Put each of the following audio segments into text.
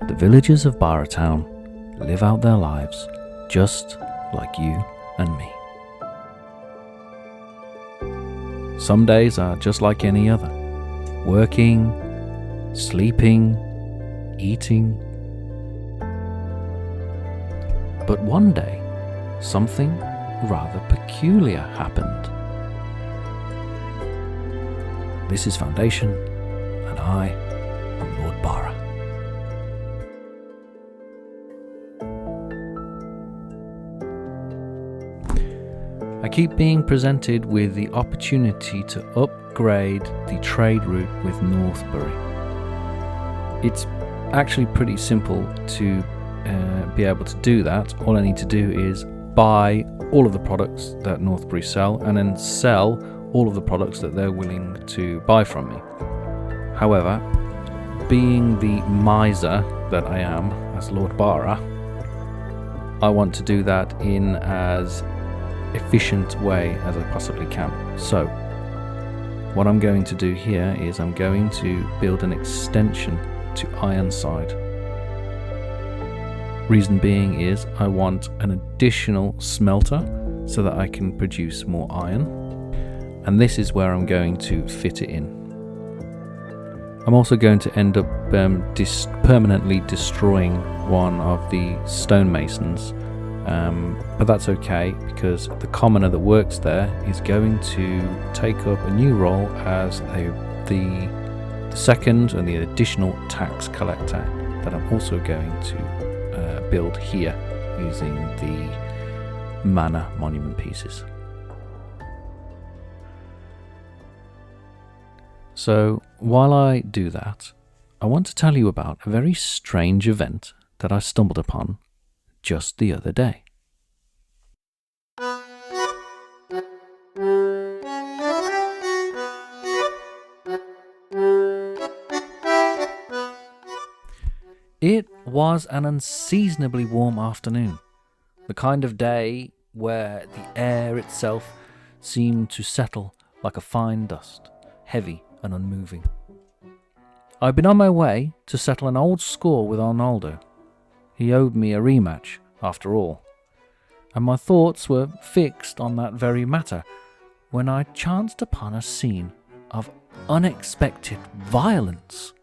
The villagers of Bara town live out their lives just like you and me. Some days are just like any other, working, sleeping, eating. But one day, something rather peculiar happened. This is Foundation, and I am Lord Bara. I keep being presented with the opportunity to upgrade the trade route with Northbury. It's actually pretty simple to be able to do that. All I need to do is buy all of the products that Northbury sell and then sell all of the products that they're willing to buy from me. However, being the miser that I am as Lord Bara, I want to do that in as efficient way as I possibly can. So what I'm going to do here is I'm going to build an extension to Ironside. Reason being is I want an additional smelter so that I can produce more iron, and this is where I'm going to fit it in. I'm also going to end up permanently destroying one of the stonemasons, but that's okay because the commoner that works there is going to take up a new role as the second and the additional tax collector that I'm also going to build here using the manor monument pieces. So while I do that, I want to tell you about a very strange event that I stumbled upon just the other day. It was an unseasonably warm afternoon, the kind of day where the air itself seemed to settle like a fine dust, heavy and unmoving. I'd been on my way to settle an old score with Arnaldo. He owed me a rematch, after all, and my thoughts were fixed on that very matter when I chanced upon a scene of unexpected violence.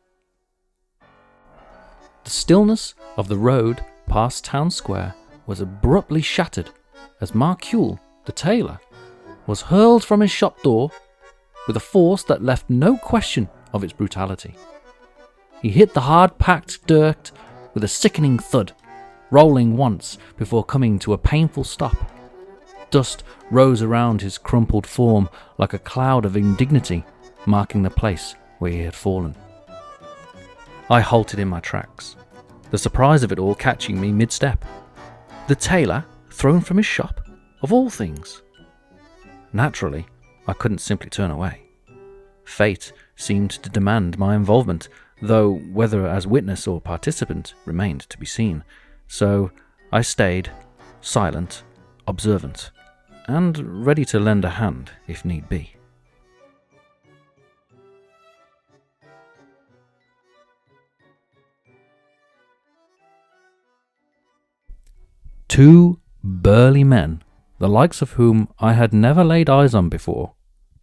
The stillness of the road past town square was abruptly shattered as Marcule, the tailor, was hurled from his shop door with a force that left no question of its brutality. He hit the hard-packed dirt with a sickening thud, rolling once before coming to a painful stop. Dust rose around his crumpled form like a cloud of indignity, marking the place where he had fallen. I halted in my tracks, the surprise of it all catching me mid-step. The tailor thrown from his shop, of all things. Naturally, I couldn't simply turn away. Fate seemed to demand my involvement, though whether as witness or participant remained to be seen. So I stayed, silent, observant, and ready to lend a hand if need be. Two burly men, the likes of whom I had never laid eyes on before,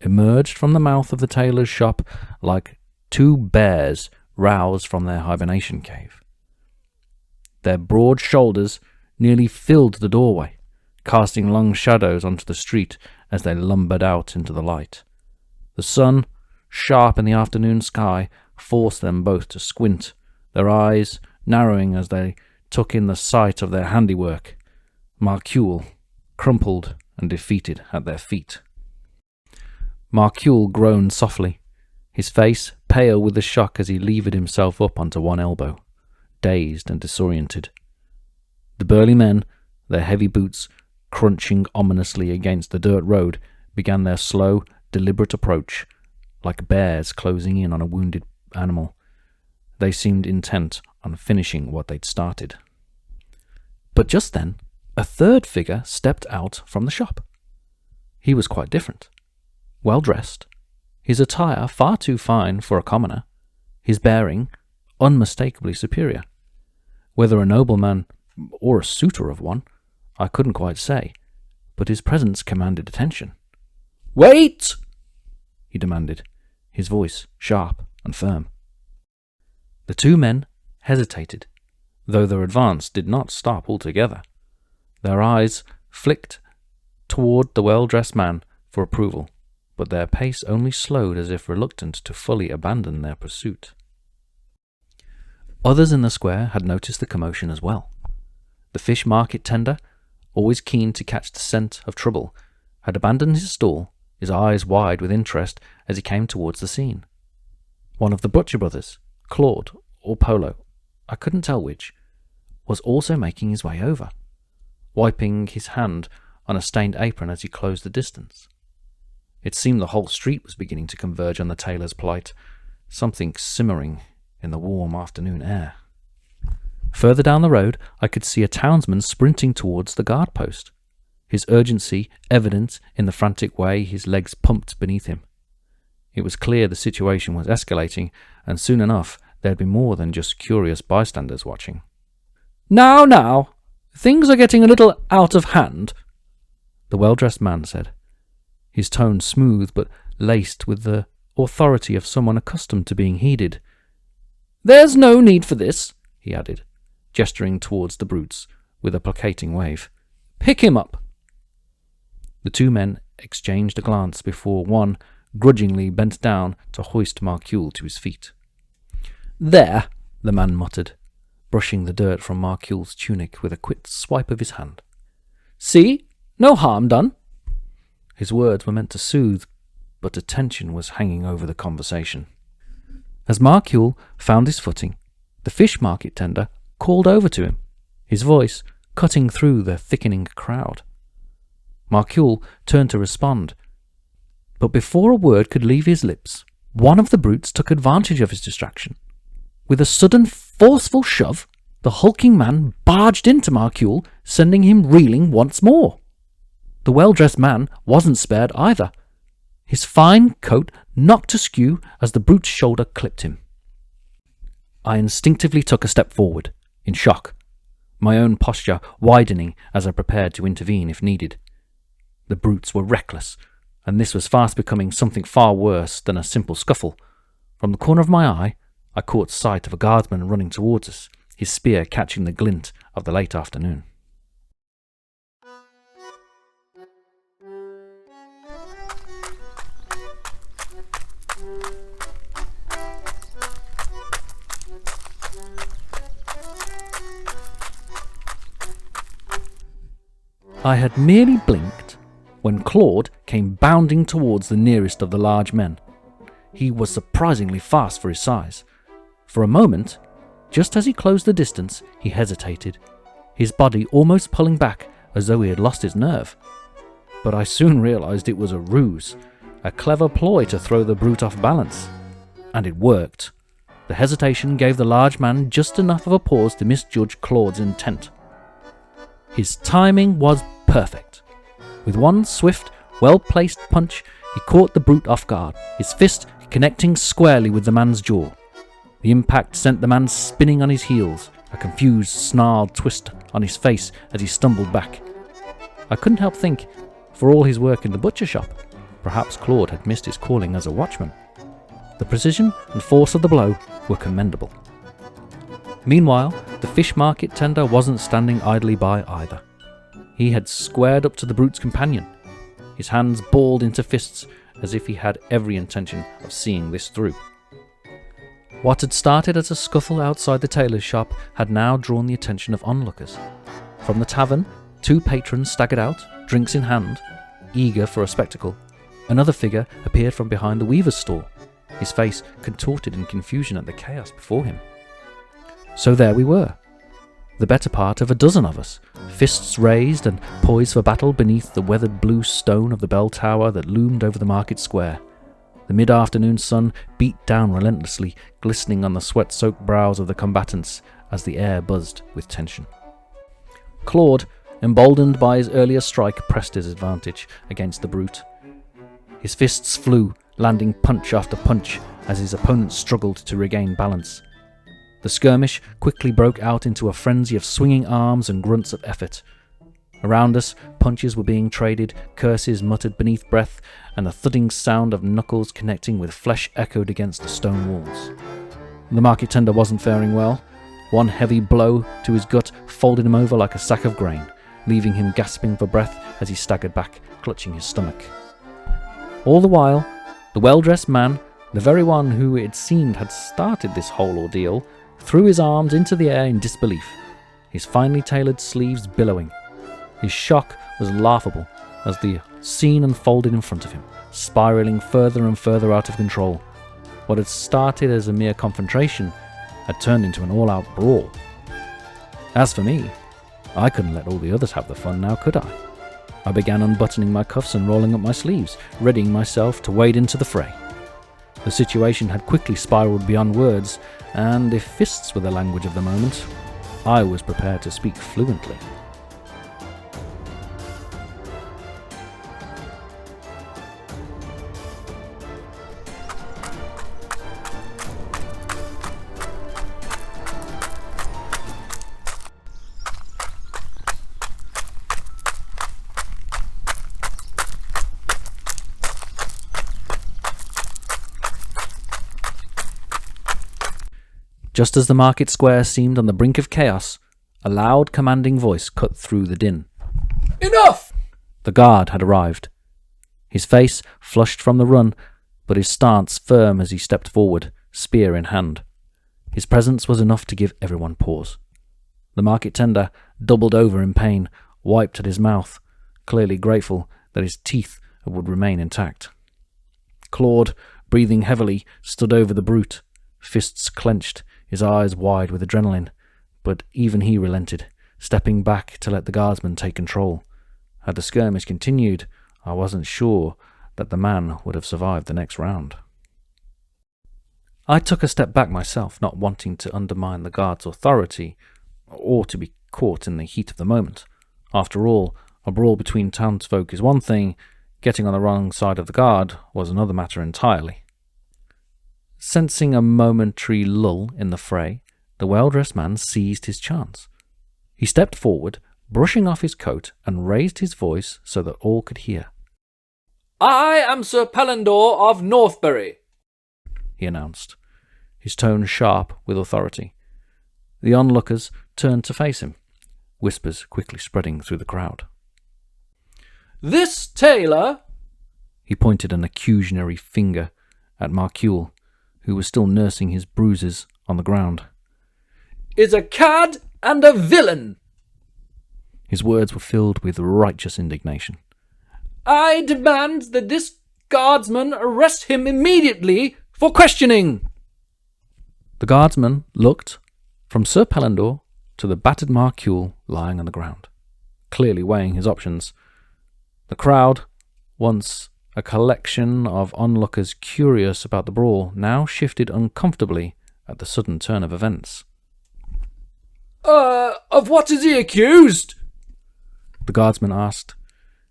emerged from the mouth of the tailor's shop like two bears roused from their hibernation cave. Their broad shoulders nearly filled the doorway, casting long shadows onto the street as they lumbered out into the light. The sun, sharp in the afternoon sky, forced them both to squint, their eyes narrowing as they took in the sight of their handiwork. Marcule, crumpled and defeated at their feet. Marcule groaned softly, his face pale with the shock as he levered himself up onto one elbow, dazed and disoriented. The burly men, their heavy boots crunching ominously against the dirt road, began their slow, deliberate approach, like bears closing in on a wounded animal. They seemed intent on finishing what they'd started. But just then, a third figure stepped out from the shop. He was quite different. Well dressed, his attire far too fine for a commoner, his bearing unmistakably superior. Whether a nobleman or a suitor of one, I couldn't quite say, but his presence commanded attention. "Wait!" he demanded, his voice sharp and firm. The two men hesitated, though their advance did not stop altogether. Their eyes flicked toward the well-dressed man for approval, but their pace only slowed as if reluctant to fully abandon their pursuit. Others in the square had noticed the commotion as well. The fish market tender, always keen to catch the scent of trouble, had abandoned his stall, his eyes wide with interest as he came towards the scene. One of the butcher brothers, Claude or Polo, I couldn't tell which, was also making his way over, wiping his hand on a stained apron as he closed the distance. It seemed the whole street was beginning to converge on the tailor's plight, something simmering in the warm afternoon air. Further down the road, I could see a townsman sprinting towards the guard post, his urgency evident in the frantic way his legs pumped beneath him. It was clear the situation was escalating, and soon enough there'd be more than just curious bystanders watching. Now, things are getting a little out of hand," the well-dressed man said, his tone smooth but laced with the authority of someone accustomed to being heeded. "There's no need for this," he added, gesturing towards the brutes with a placating wave. "Pick him up." The two men exchanged a glance before one grudgingly bent down to hoist Marcule to his feet. "There," the man muttered, brushing the dirt from Marcule's tunic with a quick swipe of his hand. "See? No harm done." His words were meant to soothe, but a tension was hanging over the conversation. As Marcule found his footing, the fish market tender called over to him, his voice cutting through the thickening crowd. Marcule turned to respond, but before a word could leave his lips, one of the brutes took advantage of his distraction. With a sudden, forceful shove, the hulking man barged into Marcule, sending him reeling once more. The well-dressed man wasn't spared either. His fine coat knocked askew as the brute's shoulder clipped him. I instinctively took a step forward, in shock, my own posture widening as I prepared to intervene if needed. The brutes were reckless, and this was fast becoming something far worse than a simple scuffle. From the corner of my eye, I caught sight of a guardsman running towards us, his spear catching the glint of the late afternoon. I had merely blinked when Claude came bounding towards the nearest of the large men. He was surprisingly fast for his size. For a moment, just as he closed the distance, he hesitated, his body almost pulling back as though he had lost his nerve. But I soon realized it was a ruse, a clever ploy to throw the brute off balance. And it worked. The hesitation gave the large man just enough of a pause to misjudge Claude's intent. His timing was perfect. With one swift, well-placed punch, he caught the brute off guard, his fist connecting squarely with the man's jaw. The impact sent the man spinning on his heels, a confused, snarled twist on his face as he stumbled back. I couldn't help think, for all his work in the butcher shop, perhaps Claude had missed his calling as a watchman. The precision and force of the blow were commendable. Meanwhile, the fish market tender wasn't standing idly by either. He had squared up to the brute's companion, his hands balled into fists as if he had every intention of seeing this through. What had started as a scuffle outside the tailor's shop had now drawn the attention of onlookers. From the tavern, two patrons staggered out, drinks in hand, eager for a spectacle. Another figure appeared from behind the weaver's stall, his face contorted in confusion at the chaos before him. So there we were, the better part of a dozen of us, fists raised and poised for battle beneath the weathered blue stone of the bell tower that loomed over the market square. The mid-afternoon sun beat down relentlessly, glistening on the sweat-soaked brows of the combatants as the air buzzed with tension. Claude, emboldened by his earlier strike, pressed his advantage against the brute. His fists flew, landing punch after punch as his opponent struggled to regain balance. The skirmish quickly broke out into a frenzy of swinging arms and grunts of effort. Around us, punches were being traded, curses muttered beneath breath, and the thudding sound of knuckles connecting with flesh echoed against the stone walls. The market tender wasn't faring well. One heavy blow to his gut folded him over like a sack of grain, leaving him gasping for breath as he staggered back, clutching his stomach. All the while, the well-dressed man, the very one who it seemed had started this whole ordeal, threw his arms into the air in disbelief, his finely tailored sleeves billowing. His shock was laughable as the scene unfolded in front of him, spiraling further and further out of control. What had started as a mere confrontation had turned into an all-out brawl. As for me, I couldn't let all the others have the fun now, could I? I began unbuttoning my cuffs and rolling up my sleeves, readying myself to wade into the fray. The situation had quickly spiraled beyond words, and if fists were the language of the moment, I was prepared to speak fluently. Just as the market square seemed on the brink of chaos, a loud, commanding voice cut through the din. Enough! The guard had arrived. His face flushed from the run, but his stance firm as he stepped forward, spear in hand. His presence was enough to give everyone pause. The market tender doubled over in pain, wiped at his mouth, clearly grateful that his teeth would remain intact. Claude, breathing heavily, stood over the brute, fists clenched, his eyes wide with adrenaline, but even he relented, stepping back to let the guardsman take control. Had the skirmish continued, I wasn't sure that the man would have survived the next round. I took a step back myself, not wanting to undermine the guard's authority, or to be caught in the heat of the moment. After all, a brawl between townsfolk is one thing, getting on the wrong side of the guard was another matter entirely. Sensing a momentary lull in the fray, the well-dressed man seized his chance. He stepped forward, brushing off his coat, and raised his voice so that all could hear. I am Sir Pelendor of Northbury, he announced, his tone sharp with authority. The onlookers turned to face him, whispers quickly spreading through the crowd. This tailor, he pointed an accusatory finger at Marcule, who was still nursing his bruises on the ground, is a cad and a villain. His words were filled with righteous indignation. I demand that this guardsman arrest him immediately for questioning. The guardsman looked from Sir Pelendor to the battered Marcule lying on the ground, clearly weighing his options. The crowd, once a collection of onlookers curious about the brawl, now shifted uncomfortably at the sudden turn of events. Of what is he accused? The guardsman asked,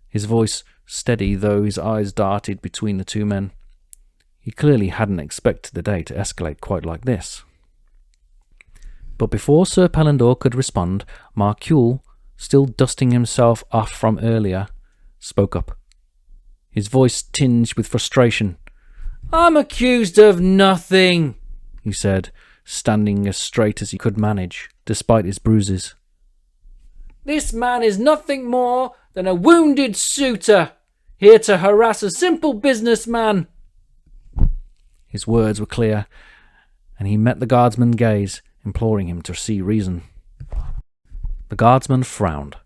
his voice steady though his eyes darted between the two men. He clearly hadn't expected the day to escalate quite like this. But before Sir Pelendor could respond, Marcule, still dusting himself off from earlier, spoke up, his voice tinged with frustration. I'm accused of nothing, he said, standing as straight as he could manage, despite his bruises. This man is nothing more than a wounded suitor, here to harass a simple businessman. His words were clear, and he met the guardsman's gaze, imploring him to see reason. The guardsman frowned,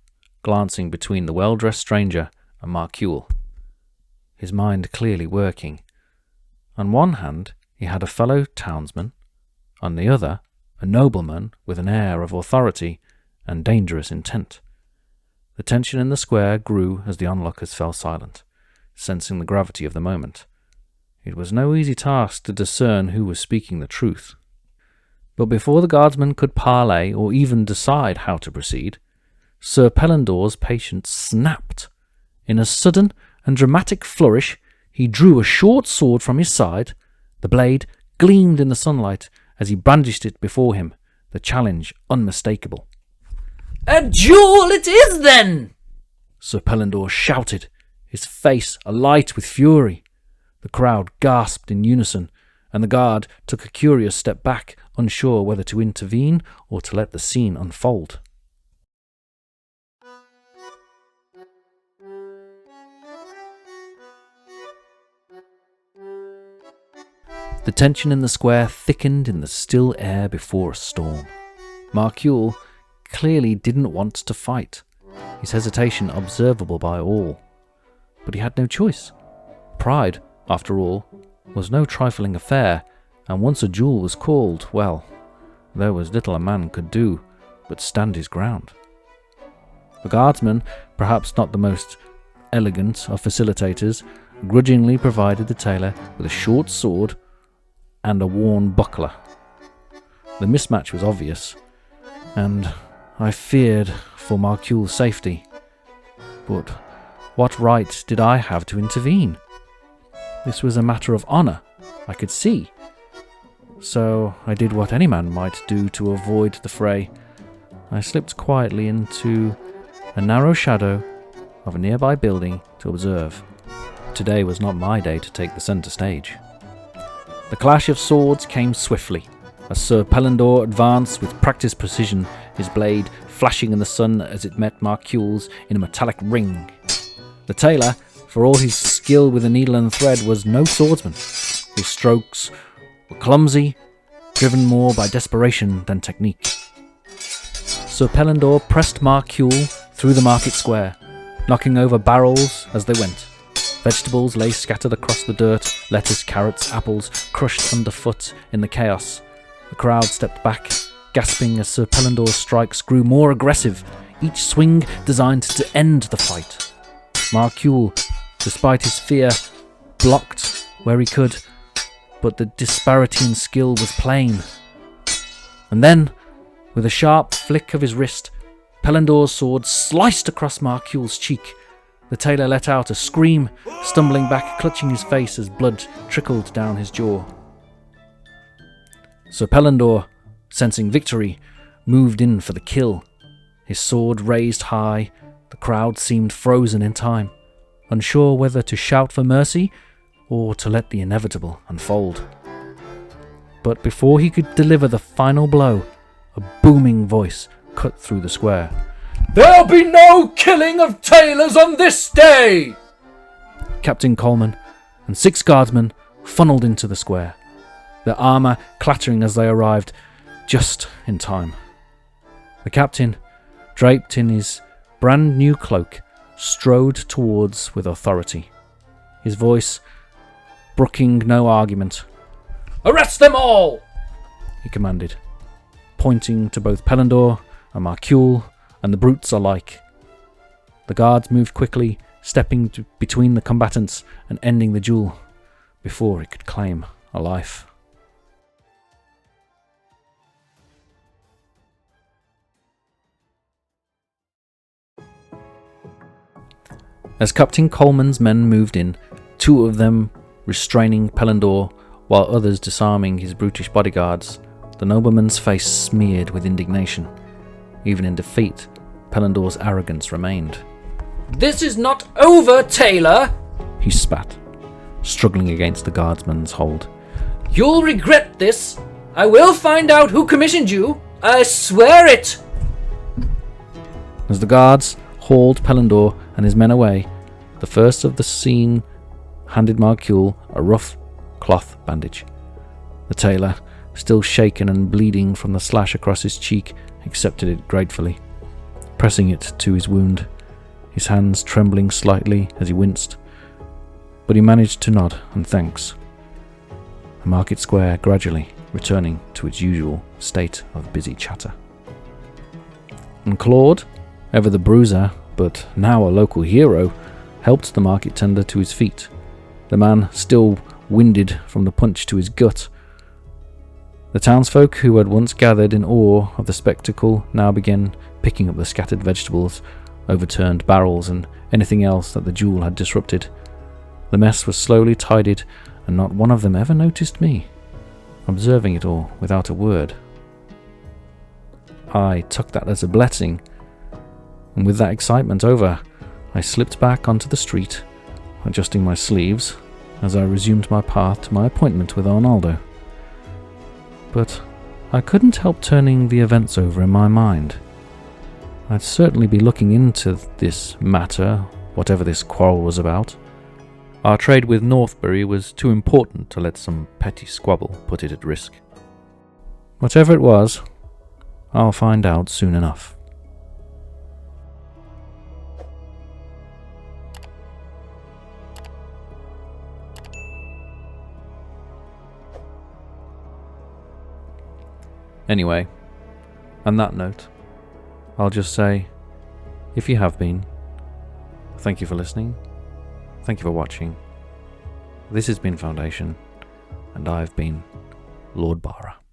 glancing between the well-dressed stranger and Marcule, his mind clearly working. On one hand, he had a fellow townsman, on the other, a nobleman with an air of authority and dangerous intent. The tension in the square grew as the onlookers fell silent, sensing the gravity of the moment. It was no easy task to discern who was speaking the truth. But before the guardsman could parley or even decide how to proceed, Sir Pelendor's patience snapped. In a sudden and dramatic flourish, he drew a short sword from his side. The blade gleamed in the sunlight as he brandished it before him, the challenge unmistakable. "A duel it is, then!" Sir Pellandore shouted, his face alight with fury. The crowd gasped in unison, and the guard took a curious step back, unsure whether to intervene or to let the scene unfold. The tension in the square thickened in the still air before a storm. Marcule clearly didn't want to fight, his hesitation observable by all. But he had no choice. Pride, after all, was no trifling affair, and once a duel was called, well, there was little a man could do but stand his ground. The guardsman, perhaps not the most elegant of facilitators, grudgingly provided the tailor with a short sword and a worn buckler. The mismatch was obvious, and I feared for Marcule's safety. But what right did I have to intervene? This was a matter of honour, I could see. So I did what any man might do to avoid the fray. I slipped quietly into a narrow shadow of a nearby building to observe. Today was not my day to take the centre stage. The clash of swords came swiftly, as Sir Pellandore advanced with practised precision, his blade flashing in the sun as it met Marcule's in a metallic ring. The tailor, for all his skill with the needle and thread, was no swordsman. His strokes were clumsy, driven more by desperation than technique. Sir Pellandore pressed Marcule through the market square, knocking over barrels as they went. Vegetables lay scattered across the dirt, lettuce, carrots, apples, crushed underfoot in the chaos. The crowd stepped back, gasping as Sir Pellandore's strikes grew more aggressive, each swing designed to end the fight. Marcule, despite his fear, blocked where he could, but the disparity in skill was plain. And then, with a sharp flick of his wrist, Pellandore's sword sliced across Marcule's cheek. The tailor let out a scream, stumbling back, clutching his face as blood trickled down his jaw. Sir Pellandore, sensing victory, moved in for the kill. His sword raised high, the crowd seemed frozen in time, unsure whether to shout for mercy or to let the inevitable unfold. But before he could deliver the final blow, a booming voice cut through the square. "There'll be no killing of tailors on this day!" Captain Coleman and 6 guardsmen funneled into the square, their armour clattering as they arrived, just in time. The captain, draped in his brand new cloak, strode towards with authority, his voice brooking no argument. "Arrest them all!" he commanded, pointing to both Pellandore and Marcule and the brutes alike. The guards moved quickly, stepping between the combatants and ending the duel before it could claim a life. As Captain Coleman's men moved in, 2 of them restraining Pellandore while others disarming his brutish bodyguards, the nobleman's face smeared with indignation. Even in defeat, Pellandore's arrogance remained. "This is not over, tailor!" he spat, struggling against the guardsman's hold. "You'll regret this. I will find out who commissioned you. I swear it!" As the guards hauled Pellandore and his men away, the first of the scene handed Marcule a rough cloth bandage. The tailor, still shaken and bleeding from the slash across his cheek, accepted it gratefully, pressing it to his wound, his hands trembling slightly as he winced, but he managed to nod and thanks. The market square gradually returning to its usual state of busy chatter. And Claude, ever the bruiser, but now a local hero, helped the market tender to his feet, the man still winded from the punch to his gut. The townsfolk who had once gathered in awe of the spectacle now began picking up the scattered vegetables, overturned barrels, and anything else that the duel had disrupted. The mess was slowly tidied, and not one of them ever noticed me. observing it all without a word. I took that as a blessing, and with that excitement over, I slipped back onto the street, adjusting my sleeves as I resumed my path to my appointment with Arnaldo. But I couldn't help turning the events over in my mind. I'd certainly be looking into this matter, whatever this quarrel was about. Our trade with Northbury was too important to let some petty squabble put it at risk. Whatever it was, I'll find out soon enough. Anyway, on that note, I'll just say, if you have been, thank you for listening, thank you for watching. This has been Foundation, and I've been Lord Bara.